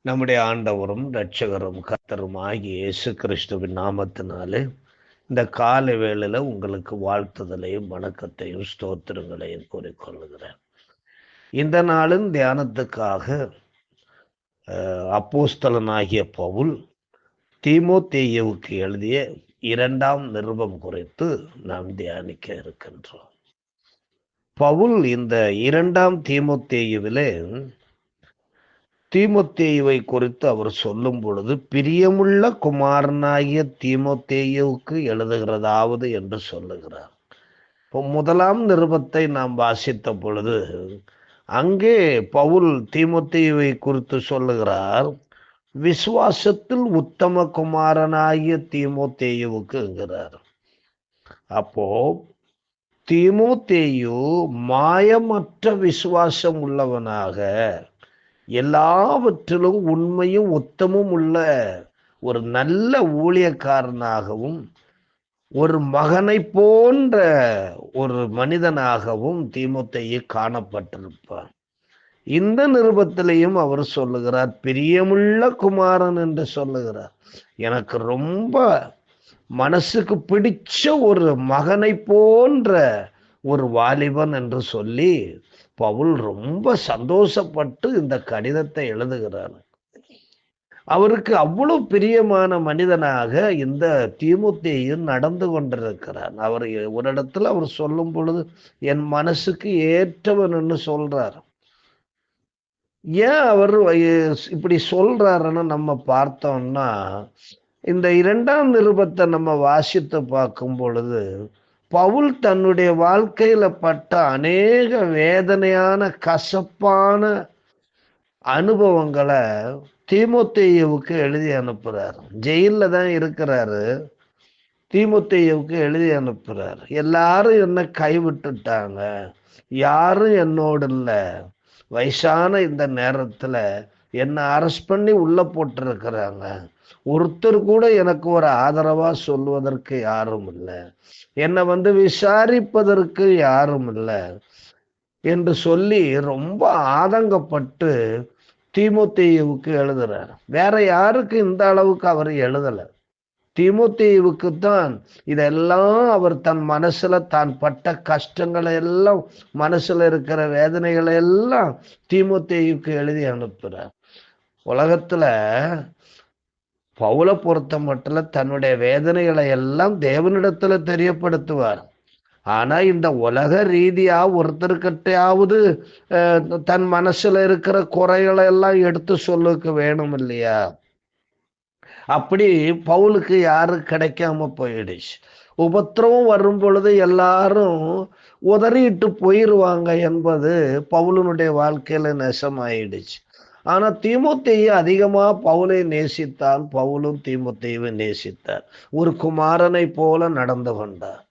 நம்முடைய ஆண்டவரும் இரட்சகரும் கர்த்தரும் ஆகிய இயேசு கிறிஸ்துவின் நாமத்தினாலே இந்த காலை வேளையில உங்களுக்கு வாழ்த்துதலையும் வணக்கத்தையும் ஸ்தோத்திரங்களையும் கூறிக்கொள்ளுகிறேன். இந்த நாளின் தியானத்துக்காக அப்போஸ்தலனாகிய பவுல் தீமோத்தேயுவுக்கு எழுதிய 2ஆம் நிருபம் குறித்து நாம் தியானிக்க இருக்கின்றோம். பவுல் இந்த 2ஆம் தீமோத்தேயுவிலே தீமோத்தேயுவை குறித்து அவர் சொல்லும் பொழுது, பிரியமுள்ள குமாரனாகிய தீமோத்தேயுவுக்கு எழுதுகிறதாவது என்று சொல்லுகிறார். இப்போ 1ஆம் நிருபத்தை நாம் வாசித்த பொழுது அங்கே பவுல் தீமோத்தேயுவை குறித்து சொல்லுகிறார், விசுவாசத்தில் உத்தம குமாரனாகிய தீமோத்தேயுவுக்கு என்கிறார். அப்போ தீமோத்தேயு மாயமற்ற விசுவாசம் உள்ளவனாக, எல்லாவற்றிலும் உண்மையும் உத்தமும் உள்ள ஒரு நல்ல ஊழியக்காரனாகவும் ஒரு மகனை போன்ற ஒரு மனிதனாகவும் தீமோத்தேயு காணப்பட்டிருப்பார். இந்த நிருபத்திலையும் அவர் சொல்லுகிறார், பிரியமுள்ள குமாரன் என்று சொல்லுகிறார். எனக்கு ரொம்ப மனசுக்கு பிடிச்ச ஒரு மகனை போன்ற ஒரு வாலிபன் என்று சொல்லி பவுல் ரொம்ப சந்தோஷப்பட்டு இந்த கடிதத்தை எழுதுகிறார். அவருக்கு அவ்வளவு பிரியமான மனிதனாக இந்த தீமோத்தேயு நடந்து கொண்டிருக்கிறார். அவர் ஒரு இடத்துல அவர் சொல்லும் பொழுது என் மனசுக்கு ஏற்றவன் என்று சொல்றார். ஏன் அவர் இப்படி சொல்றாருன்னு நம்ம பார்த்தோம்னா, இந்த 2ஆம் நிருபத்தை நம்ம வாசித்து பார்க்கும் பொழுது பவுல் தன்னுடைய வாழ்க்கையில பட்ட அநேக வேதனையான கசப்பான அனுபவங்களை தீமோத்தேயுவுக்கு எழுதி அனுப்புறாரு. ஜெயில தான் இருக்கிறாரு, தீமோத்தேயுவுக்கு எழுதி அனுப்புறாரு. எல்லாரும் என்ன கைவிட்டுட்டாங்க, யாரும் என்னோடு இல்லை, வயசான இந்த நேரத்துல என்ன அரெஸ்ட் பண்ணி உள்ள போட்டிருக்கிறாங்க, ஒருத்தர் கூட எனக்கு ஒரு ஆதரவா சொல்வதற்கு யாரும் இல்லை, என்னை விசாரிப்பதற்கு யாரும் இல்லை என்று சொல்லி ரொம்ப ஆதங்கப்பட்டு தீமோத்தேயுவுக்கு எழுதுறார். வேற யாருக்கு இந்த அளவுக்கு அவர் எழுதல, தீமோத்தேயுவுக்கு தான் இதெல்லாம் அவர் தன் மனசுல தான் பட்ட கஷ்டங்களை எல்லாம், மனசுல இருக்கிற வேதனைகளை எல்லாம் தீமோத்தேயுவுக்கு எழுதி அனுப்புறார். உலகத்துல பவுலை பொறுத்த மட்டும் தன்னுடைய வேதனைகளை எல்லாம் தேவனிடத்துல தெரியப்படுத்துவார். ஆனா இந்த உலக ரீதியா ஒருத்தருக்கிட்டையாவது தன் மனசுல இருக்கிற குறைகளை எல்லாம் எடுத்து சொல்லுக்கு வேணும் இல்லையா? அப்படி பவுலுக்கு யாரு கிடைக்காம போயிடுச்சு. உபத்திரவம் வரும் பொழுது எல்லாரும் உதறிட்டு போயிடுவாங்க என்பது பவுலனுடைய வாழ்க்கையில நெசமாயிடுச்சு. ஆனா தீமோத்தேயு அதிகமா பவுலை நேசித்தான், பவுலும் தீமோத்தேயுவை நேசித்தார். ஒரு குமாரனை போல நடந்து கொண்டார்.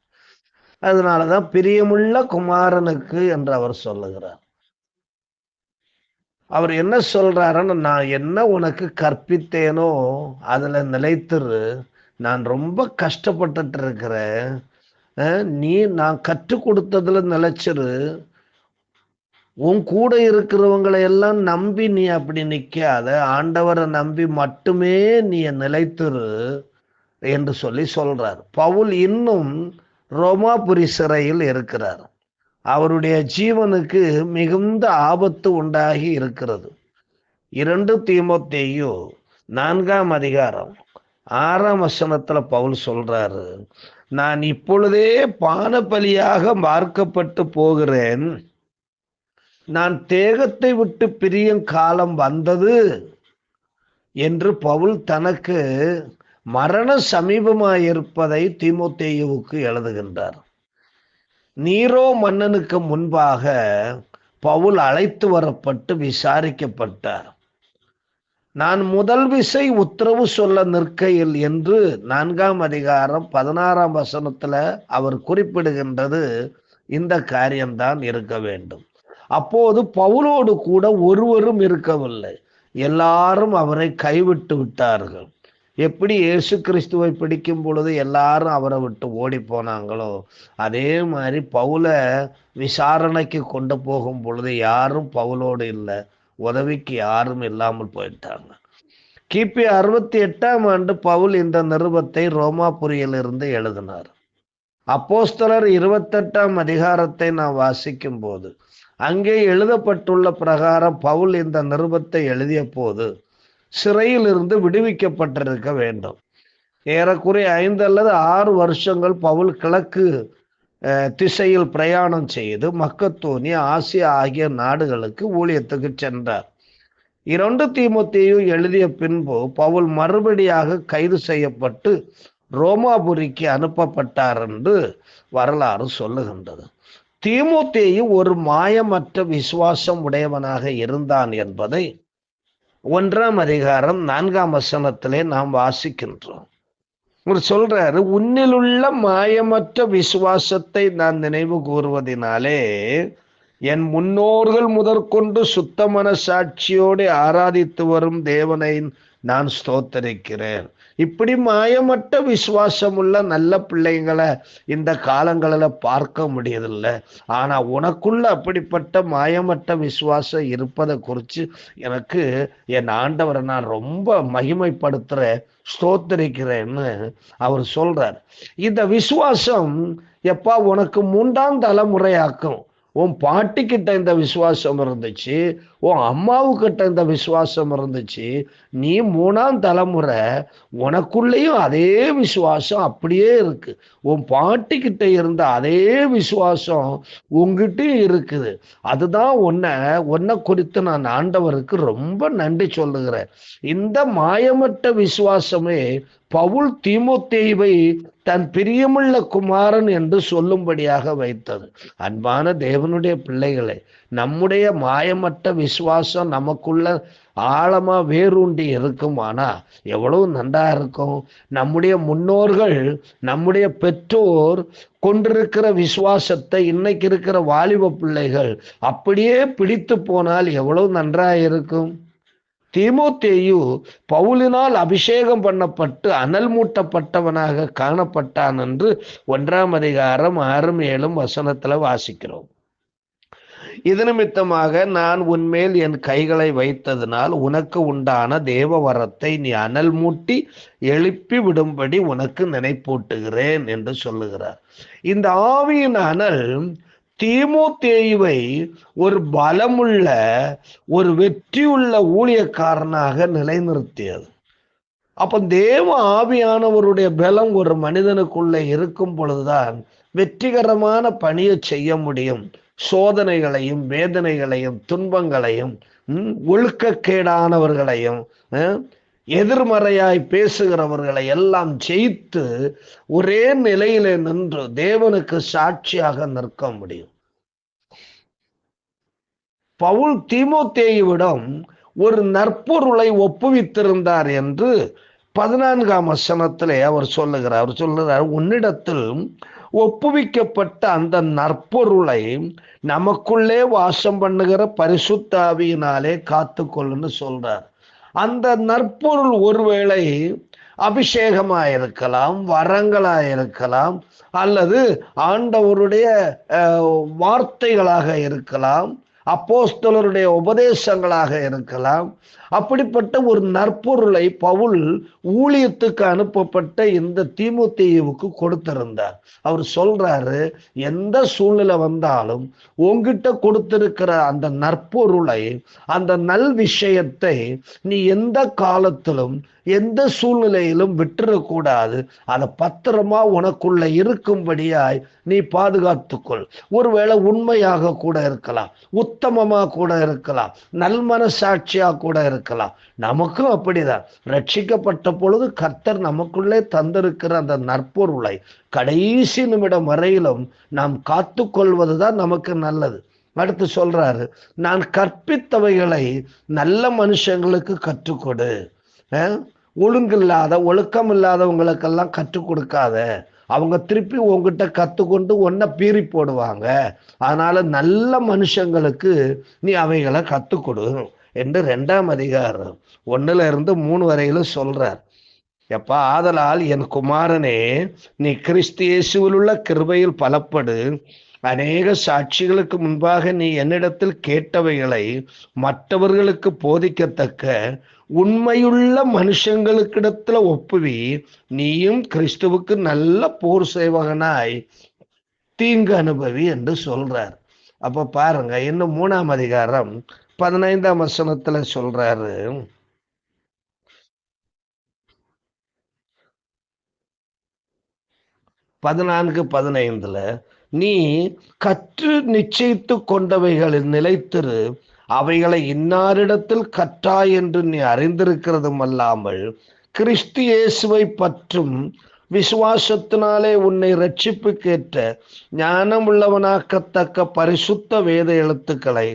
அதனாலதான் பிரியமுள்ள குமாரனுக்கு என்று அவர் சொல்லுகிறார். அவர் என்ன சொல்றாருன்னு, நான் என்ன உனக்கு கற்பித்தேனோ அதுல நிலைத்திரு, நான் ரொம்ப கஷ்டப்பட்டுட்டு இருக்கிறேன், நான் கற்றுக் கொடுத்ததுல நிலைச்சிரு, உன் கூட இருக்கிறவங்களை எல்லாம் நம்பி நீ அப்படி நிக்காத, ஆண்டவரை நம்பி மட்டுமே நீ நிலைத்திரு என்று சொல்லி சொல்றார். பவுல் இன்னும் ரோமாபுரி சிறையில் இருக்கிறார். அவருடைய ஜீவனுக்கு மிகுந்த ஆபத்து உண்டாகி இருக்கிறது. 2 தீமோத்தேயு 4ஆம் அதிகாரம் 6ஆம் வசனத்துல பவுல் சொல்றாரு, நான் இப்பொழுதே பானபலியாக மார்க்கப்பட்டு போகிறேன், நான் தேகத்தை விட்டு பிரியும் காலம் வந்தது என்று பவுல் தனக்கு மரண சமீபமாயிருப்பதை தீமோத்தேயுவுக்கு எழுதுகின்றார். நீரோ மன்னனுக்கு முன்பாக பவுல் அழைத்து வரப்பட்டு விசாரிக்கப்பட்டார். நான் முதல் விசை உத்தரவு சொல்ல நிற்கையில் என்று 4ஆம் அதிகாரம் 16ஆம் வசனத்துல அவர் குறிப்பிடுகின்றது இந்த காரியம்தான் இருக்க வேண்டும். அப்போது பவுலோடு கூட ஒருவரும் இருக்கவில்லை, எல்லாரும் அவரை கைவிட்டு விட்டார்கள். எப்படி இயேசு கிறிஸ்துவை பிடிக்கும் பொழுது எல்லாரும் அவரை விட்டு ஓடி போனாங்களோ, அதே மாதிரி பவுலை விசாரணைக்கு கொண்டு போகும் பொழுது யாரும் பவுலோடு இல்லை, உதவிக்கு யாரும் இல்லாமல் போயிட்டாங்க. கிபி 68 பவுல் இந்த நிருபத்தை ரோமாபுரியிலிருந்து எழுதினார். அப்போஸ்தலர் 28 நாம் வாசிக்கும் போது அங்கே எழுதப்பட்டுள்ள பிரகாரம் பவுல் இந்த நிருபத்தை எழுதிய போது சிறையில் இருந்து விடுவிக்கப்பட்டிருக்க வேண்டும். ஏறக்குறைய 5 அல்லது 6 வருஷங்கள் பவுல் கிழக்கு திசையில் பிரயாணம் செய்து மக்கத்தோனியா, ஆசியா ஆகிய நாடுகளுக்கு ஊழியத்துக்கு சென்றார். 2 தீமோத்தேயு எழுதிய பின்பு பவுல் மறுபடியாக கைது செய்யப்பட்டு ரோமாபுரிக்கு அனுப்பப்பட்டார் என்று வரலாறு சொல்லுகின்றது. தீமோத்தேயு ஒரு மாயமற்ற விசுவாசம் உடையவனாக இருந்தான் என்பதை 1 நாம் வாசிக்கின்றோம். சொல்றாரு, உன்னிலுள்ள மாயமற்ற விசுவாசத்தை நான் நினைவு கூறுவதினாலே என் முன்னோர்கள் முதற்கொண்டு சுத்த மனசாட்சியோடு ஆராதித்து வரும் தேவனை நான் ஸ்தோத்தரிக்கிறேன். இப்படி மாயமற்ற விசுவாசம் உள்ள நல்ல பிள்ளைங்களை இந்த காலங்களில் பார்க்க முடியதில்லை. ஆனா உனக்குள்ள அப்படிப்பட்ட மாயமற்ற விசுவாசம் இருப்பதை குறித்து எனக்கு என் ஆண்டவரை நான் ரொம்ப மகிமைப்படுத்துறேன், ஸ்தோத்தரிக்கிறேன்னு அவர் சொல்றார். இந்த விசுவாசம் எப்பா உனக்கு 3ஆம் தலைமுறையாக்கும். உன் பாட்டிக்கிட்ட இந்த விசுவாசம் இருந்துச்சு, உன் அம்மாவுக்கிட்ட இந்த விசுவாசம் இருந்துச்சு, நீ 3ஆம் தலைமுறை, உனக்குள்ளேயும் அதே விசுவாசம் அப்படியே இருக்கு. உன் பாட்டிக்கிட்ட இருந்த அதே விசுவாசம் உங்ககிட்டயும் இருக்குது. அதுதான் உன்னை குறித்து நான் ஆண்டவருக்கு ரொம்ப நன்றி சொல்லுகிறேன். இந்த மாயமற்ற விசுவாசமே பவுல் தீமோத்தேயுவை தன் பிரியமுள்ள குமாரன் என்று சொல்லும்படியாக வைத்தது. அன்பான தேவனுடைய பிள்ளைகளே, நம்முடைய மாயமற்ற விசுவாசம் நமக்குள்ள ஆழமா வேரூண்டி இருக்குமானா எவ்வளவு நன்றா இருக்கும். நம்முடைய முன்னோர்கள், நம்முடைய பெற்றோர் கொண்டிருக்கிற விசுவாசத்தை இன்னைக்கு இருக்கிற வாலிப பிள்ளைகள் அப்படியே பிடித்து போனால் எவ்வளவு நன்றாக இருக்கும். தீமோத்தேயு பவுலினால் அபிஷேகம் பண்ணப்பட்டு அனல் மூட்டப்பட்டவனாக காணப்பட்டான் என்று 1 வாசிக்கிறோம். இது நிமித்தமாக நான் உன்மேல் என் கைகளை வைத்ததினால் உனக்கு உண்டான தேவ வரத்தை நீ அனல் மூட்டி எழுப்பி விடும்படி உனக்கு நினைப்பூட்டுகிறேன் என்று சொல்லுகிறார். இந்த ஆவியின் அனல் தீமோத்தேயுவை ஒரு பலமுள்ள, ஒரு வெற்றியுள்ள ஊழியக்காரனாக நிலைநிறுத்தியது. அப்ப தேவ ஆவியானவருடைய பலம் ஒரு மனிதனுக்குள்ள இருக்கும் பொழுதுதான் வெற்றிகரமான பணியை செய்ய முடியும். சோதனைகளையும் வேதனைகளையும் துன்பங்களையும் ஒழுக்கக்கேடானவர்களையும் எதிர்மறையாய் பேசுகிறவர்களை எல்லாம் ஜெயித்து ஒரே நிலையில நின்று தேவனுக்கு சாட்சியாக நிற்க முடியும். பவுல் தீமோத்தேயுவிடம் ஒரு நற்பொருளை ஒப்புவித்திருந்தார் என்று 14 அவர் சொல்லுகிறார். உன்னிடத்தில் ஒப்புவிக்கப்பட்ட அந்த நற்பொருளை நமக்குள்ளே வாசம் பண்ணுகிற பரிசுத்த ஆவியினாலே காத்துக்கொள்ளுன்னு சொல்றார். அந்த நற்பொருள் ஒருவேளை அபிஷேகமாயிருக்கலாம், வரங்களாயிருக்கலாம், அல்லது ஆண்டவருடைய வார்த்தைகளாக இருக்கலாம், அப்போஸ்தலருடைய உபதேசங்களாக இருக்கலாம். அப்படிப்பட்ட ஒரு நற்பொருளை பவுல் ஊழியத்துக்கு அனுப்பப்பட்ட இந்த தீமோத்தேயுவுக்கு கொடுத்திருந்தார். அவர் சொல்றாரு, எந்த சூழ்நிலை வந்தாலும் உங்ககிட்ட கொடுத்திருக்கிற அந்த நற்பொருளை, அந்த நல் விஷயத்தை நீ எந்த காலத்திலும் எந்த சூழ்நிலையிலும் விட்டுறக்கூடாது. அதை பத்திரமா உனக்குள்ள இருக்கும்படியாய் நீ பாதுகாத்துக்கொள். ஒருவேளை உண்மையாக கூட இருக்கலாம், உத்தமமா கூட இருக்கலாம், நல்மனசாட்சியா கூட இருக்கலாம். நமக்கும் அப்படிதான். ரட்சிக்கப்பட்ட பொழுது கர்த்தர் நமக்குள்ளே தந்திருக்கிற அந்த நற்பொருளை கடைசி நிமிடம் வரையிலும் நாம் காத்து கொள்வதுதான் நமக்கு நல்லது. அடுத்து சொல்றாரு, நான் கற்பித்தவைகளை நல்ல மனுஷங்களுக்கு கற்றுக்கொடு. ஒழுக்கம் இல்லாதவங்களுக்கெல்லாம் கற்றுக் கொடுக்காத. அவங்க திருப்பி உங்ககிட்ட கத்துக்கொண்டு ஒன்ன பீறி போடுவாங்க. அதனால நல்ல மனுஷங்களுக்கு நீ அவைகளை கத்துக்கொடு என்று 2 வரையிலும் சொல்றார். எப்பா, ஆதலால் என் குமாரனே, நீ கிறிஸ்து இயேசுவில் உள்ள கிருபையில் பலப்படு. அநேக சாட்சிகளுக்கு முன்பாக நீ என்னிடத்தில் கேட்டவைகளை மற்றவர்களுக்கு போதிக்கத்தக்க உண்மையுள்ள மனுஷங்களுக்கிடத்துல ஒப்புவி. நீயும் கிறிஸ்துவுக்கு நல்ல போர் சேவகனாய் தீங்கு அனுபவி என்று சொல்றார். அப்ப பாருங்க, இன்னும் 3ஆம் அதிகாரம் 15ஆம் வசனத்துல சொல்றாரு, 14-15, நீ கற்று நிச்சயித்து கொண்டவைகளில் நிலைத்திரு, அவைகளை இன்னாரிடத்தில் கற்றாய் என்று நீ அறிந்திருக்கிறதும் அல்லாமல் கிறிஸ்து இயேசுவை பற்றும் விசுவாசத்தினாலே உன்னை இரட்சிப்புக்கேற்ற ஞானம் உள்ளவனாக்கத்தக்க பரிசுத்த வேத எழுத்துக்களை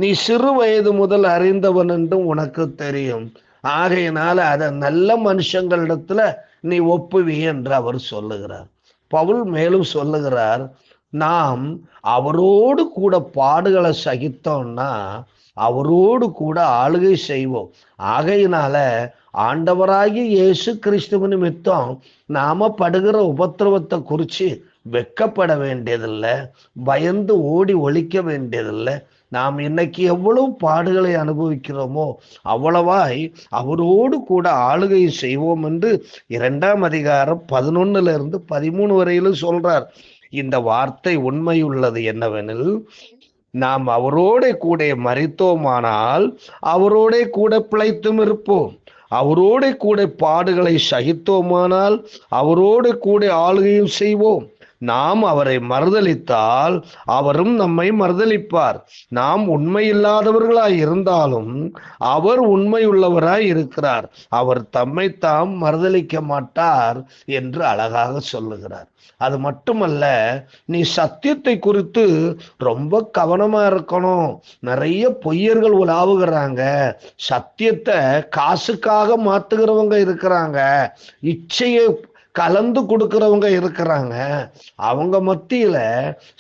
நீ சிறு வயது முதல் அறிந்தவன் என்றும் உனக்கு தெரியும். ஆகையினால அதை நல்ல மனுஷங்களிடத்துல நீ ஒப்புவி என்று அவர் சொல்லுகிறார். பவுல் மேலும் சொல்லுகிறார், நாம் அவரோடு கூட பாடுகளை சகித்தோம்னா அவரோடு கூட ஆளுகை செய்வோம். ஆகையினால ஆண்டவராகி இயேசு கிறிஸ்துவ நிமித்தம் நாம படுகிற உபத்திரவத்தை குறித்து வெட்கப்பட வேண்டியதில்லை, பயந்து ஓடி ஒழிக்க வேண்டியதில்லை. நாம் இன்னைக்கு எவ்வளவு பாடுகளை அனுபவிக்கிறோமோ அவ்வளவாய் அவரோடு கூட ஆளுகை செய்வோம் என்று 2ஆம் அதிகாரம் 11-13 வரையிலும் சொல்றார். இந்த வார்த்தை உண்மையுள்ளது என்னவெனில், நாம் அவரோட கூட மரித்தோமானால் அவரோட கூட பிழைத்தும் இருப்போம். அவரோட கூட பாடுகளை சகித்தோமானால் அவரோடு கூட ஆளுகையும் செய்வோம். நாம் அவரை மறுதலித்தால் அவரும் நம்மை மறுதலிப்பார். நாம் உண்மையில்லாதவர்களாய் இருந்தாலும் அவர் உண்மையுள்ளவராய் இருக்கிறார். அவர் தம்மை தாம் மறுதலிக்க மாட்டார் என்று அழகாக சொல்லுகிறார். அது மட்டுமல்ல, நீ சத்தியத்தை குறித்து ரொம்ப கவனமா இருக்கணும். நிறைய பொய்யர்கள் உலாவுகிறாங்க. சத்தியத்தை காசுக்காக மாத்துகிறவங்க இருக்கிறாங்க. இச்சையை கலந்து கொடுக்கிறவங்க இருக்கிறாங்க. அவங்க மத்தியில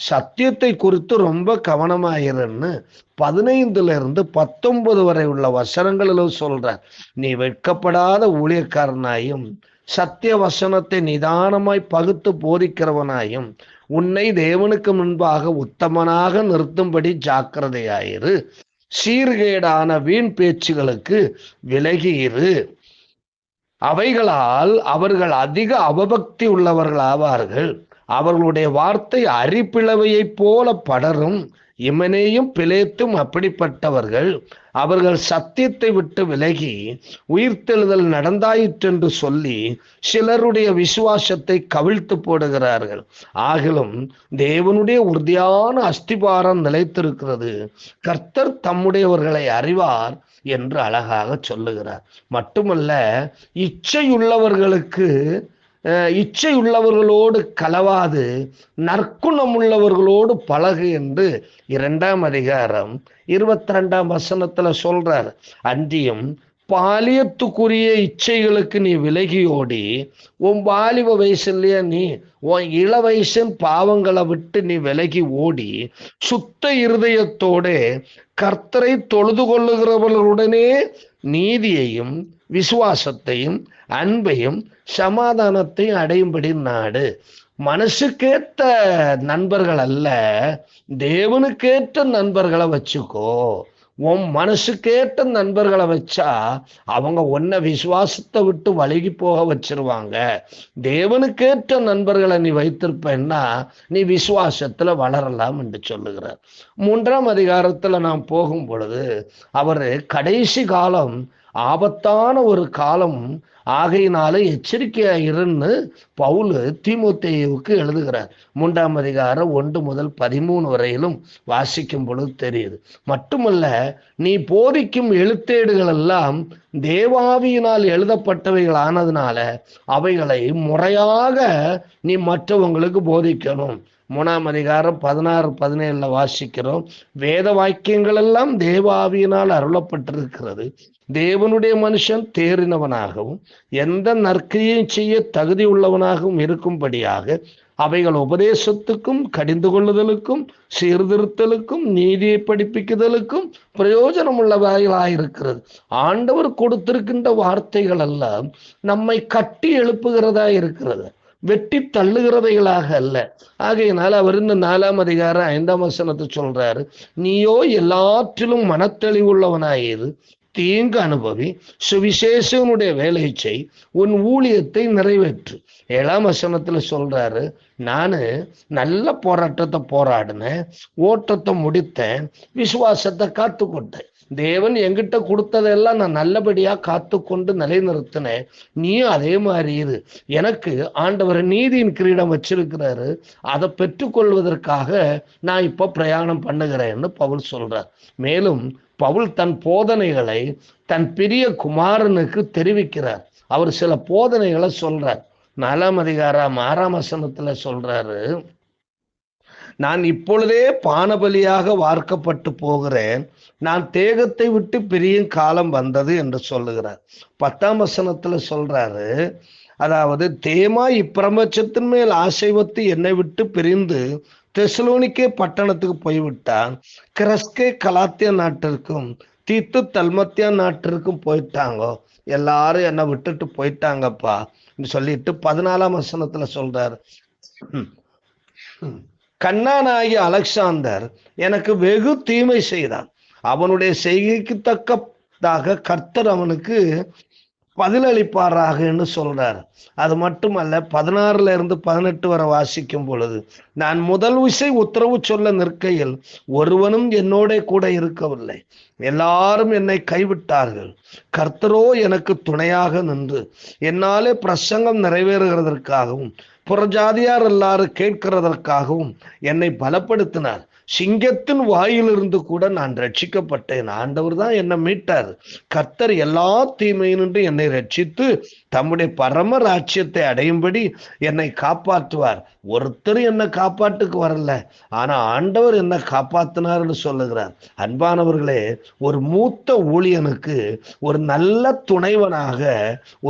சத்தியத்தை குறித்து ரொம்ப கவனமாயிருன்னு 15-19 வரை உள்ள வசனங்களிலும் சொல்றார். நீ வெட்கப்படாத ஊழியக்காரனாயும் சத்திய வசனத்தை நிதானமாய் பகுத்து போதிக்கிறவனாயும் உன்னை தேவனுக்கு முன்பாக உத்தமனாக நிறுத்தும்படி ஜாக்கிரதையாயிரு. சீர்கேடான வீண் பேச்சுகளுக்கு விலகியிரு. அவைகளால் அவர்கள் அதிக அவபக்தி உள்ளவர்கள் ஆவார்கள். அவர்களுடைய வார்த்தை அரிப்பிளவையைப் போல படரும். இமனேயும் பிலேத்தும் அப்படிப்பட்டவர்கள். அவர்கள் சத்தியத்தை விட்டு விலகி உயிர்த்தெழுதல் நடந்தாயிற்றென்று சொல்லி சிலருடைய விசுவாசத்தை கவிழ்த்து போடுகிறார்கள். ஆகிலும் தேவனுடைய உறுதியான அஸ்திபாரம் நிலைத்திருக்கிறது. கர்த்தர் தம்முடையவர்களை அறிவார் என்று அழகாக சொல்லுகிறார். மட்டுமல்ல, இச்சையுள்ளவர்களோடு கலவாது நற்குணமுள்ளவர்களோடு பழகு என்று 2ஆம் அதிகாரம் 22ஆம் வசனத்துல சொல்றார். அன்றியும் பாலியத்துக்குரிய இச்சைகளுக்கு நீ விலகி ஓடி, உன் வாலிப வயசுலயே நீ உன் இள வயசின் பாவங்களை விட்டு நீ விலகி ஓடி சுத்த இருதயத்தோட கர்த்தரை தொழுது கொள்ளுகிறவர்களுடனே நீதியையும் விசுவாசத்தையும் அன்பையும் சமாதானத்தையும் அடையும்படி நாடு. மனசுக்கேற்ற நண்பர்கள் அல்ல, தேவனுக்கேற்ற நண்பர்களை வச்சுக்கோ. உன் மனசுக்கேற்ற நண்பர்களை வச்சா அவங்க உன்னை விசுவாசத்தை விட்டு வழுகி போக வச்சிருவாங்க. தேவனுக்கேற்ற நண்பர்களை நீ வைத்திருப்பேன்னா நீ விசுவாசத்துல வளரலாம் என்று சொல்லுகிறார். 3ஆம் அதிகாரத்துல நாம் போகும் பொழுது அவர் கடைசி காலம் ஆபத்தான ஒரு காலம் ஆகையினால எச்சரிக்கையாயிருன்னு பவுல் தீமோத்தேயுவுக்கு எழுதுகிறார். 3ஆம் அதிகாரம் 1-13 வரையிலும் வாசிக்கும் பொழுது தெரியுது. மட்டுமல்ல, நீ போதிக்கும் எழுத்தேடுகள் எல்லாம் தேவாவியினால் எழுதப்பட்டவைகள் ஆனதுனால அவைகளை முறையாக நீ மற்றவங்களுக்கு போதிக்கணும். 3ஆம் அதிகாரம் 16-17 வாசிக்கிறோம். வேத வாக்கியங்கள் எல்லாம் தேவாவியினால் அருளப்பட்டிருக்கிறது. தேவனுடைய மனுஷன் தேறினவனாகவும் எந்த நற்கிரியை செய்ய தகுதி உள்ளவனாகவும் இருக்கும்படியாக அவைகள் உபதேசத்துக்கும் கடிந்து கொள்ளுதலுக்கும் சீர்திருத்தலுக்கும் நீதியை படிப்பிக்குதலுக்கும் பிரயோஜனம் உள்ளவைகளாயிருக்கிறது. ஆண்டவர் கொடுத்திருக்கின்ற வார்த்தைகள் எல்லாம் நம்மை கட்டி எழுப்புகிறதா இருக்கிறது. வெட்டி தள்ளுகிறவைகளாக அல்ல. ஆகையினால் அவர் இந்த 4ஆம் அதிகாரம் 5ஆம் வசனத்தை சொல்றாரு, நீயோ எல்லாற்றிலும் மனத்தெளிவுள்ளவனாயிரு, தீங்கு அனுபவி, சுவிசேஷனுடைய வேலை செய், உன் ஊழியத்தை நிறைவேற்று. 7ஆம் வசனத்துல சொல்றாரு, நானு நல்ல போராட்டத்தை போராடினேன், ஓட்டத்தை முடித்தேன், விசுவாசத்தை காத்துக்கொண்டேன். தேவன் என்கிட்ட கொடுத்ததெல்லாம் நான் நல்லபடியா காத்து கொண்டு நிலைநிறுத்தினேன். நீயும் அதே மாதிரி இரு. எனக்கு ஆண்டவர் நீதியின் கிரீடம் வச்சிருக்கிறாரு, அதை பெற்றுக்கொள்வதற்காக நான் இப்ப பிரயாணம் பண்ணுகிறேன்னு பவுல் சொல்றார். மேலும் பவுல் தன் போதனைகளை தன் பெரிய குமாரனுக்கு தெரிவிக்கிறார். அவர் சில போதனைகளை சொல்றார். 4ஆம் அதிகாரம் 6ஆம் வசனத்துல சொல்றாரு, நான் இப்பொழுதே பானபலியாக வார்க்கப்பட்டு போகிறேன், நான் தேகத்தை விட்டு பிரியும் காலம் வந்தது என்று சொல்லுகிறார். 10ஆம் வசனத்துல சொல்றாரு, அதாவது தேமா இப்பிரபஞ்சத்தின் மேல் ஆசை வைத்து என்னை விட்டு பிரிந்து தெசலோனிக்கே பட்டணத்துக்கு போய்விட்டான். கிரஸ்கே கலாத்தியா நாட்டிற்கும் தீத்து தல்மத்தியா நாட்டிற்கும் போயிட்டாங்க. எல்லாரும் என்னை விட்டுட்டு போயிட்டாங்கப்பா சொல்லிட்டு 14ஆம் வசனத்துல சொல்றாரு, கண்ணானாகிய அலெக்சாந்தர் எனக்கு வெகு தீமை செய்தான், அவனுடைய செய்கைக்கு தக்கதாக கர்த்தர் அவனுக்கு பதிலளிப்பாராக என்று சொல்றார். அது மட்டுமல்ல, 16ல இருந்து 18 வரை வாசிக்கும் பொழுது, நான் முதல் விசை உத்தரவு சொல்ல நிற்கையில் ஒருவனும் என்னோட கூட இருக்கவில்லை, எல்லாரும் என்னை கைவிட்டார்கள். கர்த்தரோ எனக்கு துணையாக நின்று என்னாலே பிரசங்கம் நிறைவேறுகிறதற்காகவும் புறஜாதியார் எல்லாரும் கேட்கிறதற்காகவும் என்னை பலப்படுத்தினார். சிங்கத்தின் வாயிலிருந்து கூட நான் ரட்சிக்கப்பட்டேன். ஆண்டவர் தான் என்னை மீட்டார். கர்த்தர் எல்லா தீமையினின்று என்னை ரட்சித்து தம்முடைய பரம ராஜ்யத்தை அடையும்படி என்னை காப்பாற்றுவார். ஒருத்தர் என்னை காப்பாட்டுக்கு வரல, ஆனா ஆண்டவர் என்னை காப்பாத்தினார்னு சொல்லுகிறார். அன்பானவர்களே, ஒரு மூத்த ஊழியனுக்கு ஒரு நல்ல துணைவனாக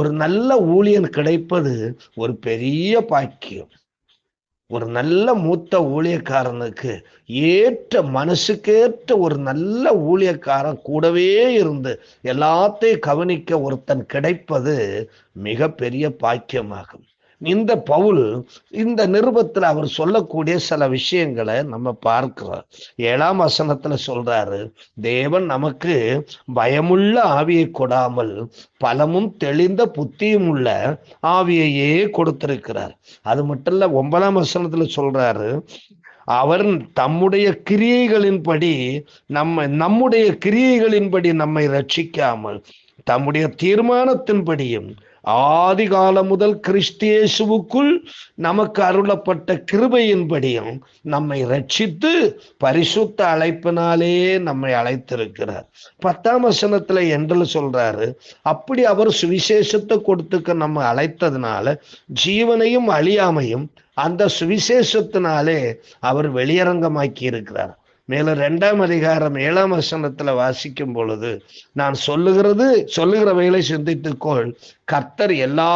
ஒரு நல்ல ஊழியன் கிடைப்பது ஒரு பெரிய பாக்கியம். ஒரு நல்ல மூத்த ஊழியக்காரனுக்கு ஏற்ற மனசுக்கேற்ற ஒரு நல்ல ஊழியக்காரன் கூடவே இருந்து எல்லாத்தையும் கவனிக்க ஒருத்தன் கிடைப்பது மிக பெரிய பாக்கியமாகும். இந்த பவுல் இந்த நிருபத்துல அவர் சொல்லக்கூடிய சில விஷயங்களை நம்ம பார்க்கிறோம். 7ஆம் வசனத்துல சொல்றாரு, தேவன் நமக்கு பயமுள்ள ஆவியை கொடாமல் பலமும் தெளிந்த புத்தியும் உள்ள ஆவியையே கொடுத்திருக்கிறார். அது மட்டும் இல்ல, 9ஆம் வசனத்துல சொல்றாரு, அவர் தம்முடைய கிரியைகளின்படி நம்முடைய கிரியைகளின்படி நம்மை ரட்சிக்காமல் தம்முடைய தீர்மானத்தின்படியும் ஆதி காலம் முதல் கிறிஸ்து இயேசுவுக்குள் நமக்கு அருளப்பட்ட கிருபையின்படியும் நம்மை ரட்சித்து பரிசுத்த அழைப்பினாலே நம்மை அழைத்திருக்கிறார். 10ஆம் வசனத்துல என்று சொல்றாரு, அப்படி அவர் சுவிசேஷத்தை கொடுத்துக்க நம்ம அழைத்ததுனால ஜீவனையும் அழியாமையும் அந்த சுவிசேஷத்தினாலே அவர் வெளியரங்கமாக்கி இருக்கிறார். மேலும் 2ஆம் அதிகாரம் 7ஆம் வசனத்துல வாசிக்கும் பொழுது, நான் சொல்லுகிறவைகளை சிந்தித்துக்கொள், கர்த்தர் எல்லா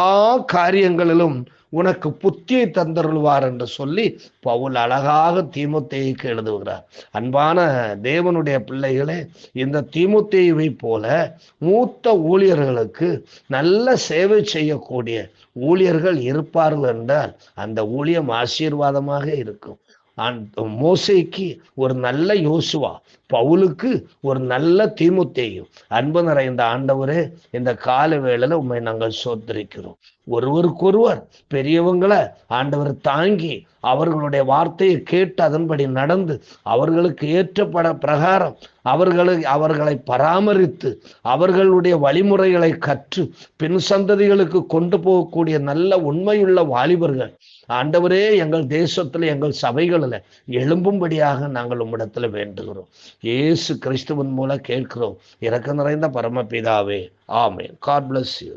காரியங்களிலும் உனக்கு புத்தியை தந்தருள்வார் என்று சொல்லி பவுல் அழகாக தீமோத்தேயுக்கு எழுதுகிறார். அன்பான தேவனுடைய பிள்ளைகளே, இந்த தீமோத்தேயுவை போல மூத்த ஊழியர்களுக்கு நல்ல சேவை செய்யக்கூடிய ஊழியர்கள் இருப்பார்கள் என்றால் அந்த ஊழியம் ஆசீர்வாதமாக இருக்கும். மோசேக்கு ஒரு நல்ல யோசுவா, பவுலுக்கு ஒரு நல்ல தீமோத்தேயு. அன்பு நிறைந்த ஆண்டவரே, இந்த கால வேளையில உண்மை நாங்கள் சோதரிக்கிறோம். ஒருவருக்கொருவர் பெரியவங்களை ஆண்டவர் தாங்கி அவர்களுடைய வார்த்தையை கேட்டு அதன்படி நடந்து அவர்களுக்கு ஏற்றப்பட பிரகாரம் அவர்களை பராமரித்து அவர்களுடைய வழிமுறைகளை கற்று பின் சந்ததிகளுக்கு கொண்டு போகக்கூடிய நல்ல உண்மையுள்ள வாலிபர்கள் ஆண்டவரே எங்கள் தேசத்துல எங்கள் சபைகளில் எழும்பும்படியாக நாங்கள் உம்மிடத்துல வேண்டுகிறோம். இயேசு கிறிஸ்துவின் மூலம் கேட்கிறோம். இரக்கம் நிறைந்த பரமபிதாவே, ஆமென். God bless you.